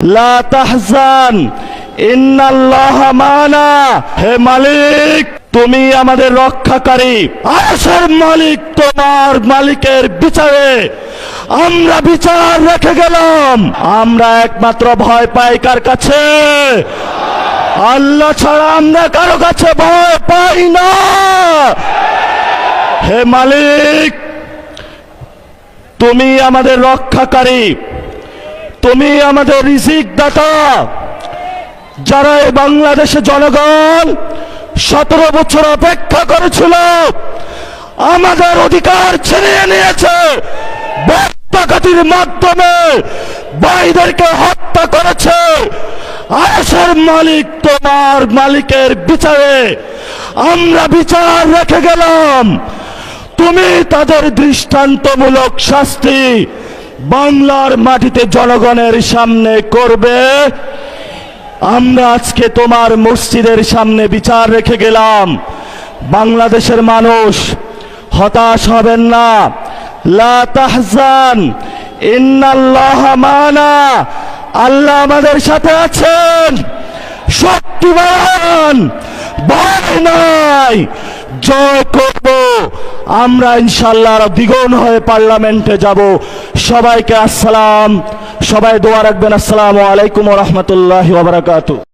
লা তাহজান ইন্নাল্লাহা মানা। হে মালিক, তুমি আমাদের রক্ষাকারী। আরশের মালিক, তোমার মালিকের বিচারে আমরা বিচার রেখে গেলাম। আমরা একমাত্র ভয় পাই কার কাছে? আল্লাহ ছাড়া আমরা কারো কাছে ভয় পাই না। হে মালিক, তুমি আমাদের রক্ষাকারী, তুমি আমাদের রিজিক দাতা। যারা এই বাংলাদেশে জনগণ 17 বছর অপেক্ষা করেছিল, আমাদের অধিকার ছিনিয়ে নিয়েছে, ডাকাতির মাধ্যমে ভাইদেরকে হত্যা করেছে। আরশের মালিক, তোমার মালিকের বিচারে আমরা বিচার রেখে গেলাম। তুমি তাদের দৃষ্টান্তমূলক শাস্তি বাংলার মাটিতে জনগণের সামনে করবে। আমরা আজকে তোমার মসজিদের সামনে বিচার রেখে গেলাম। বাংলাদেশের মানুষ হতাশ হবেন না। লা তাহজান ইন্নাল্লাহা মানা। আল্লাহ আমাদের সাথে আছেন, শক্তিমান, ভয় নাই, জয় করব আমরা ইনশাআল্লাহ। দ্বিগুণ হয়ে পার্লামেন্টে যাব। সবাইকে আসসালাম, সবাই দোয়া রাখবেন। আসসালামু আলাইকুম ওয়া রাহমাতুল্লাহি ওয়া বারাকাতুহু।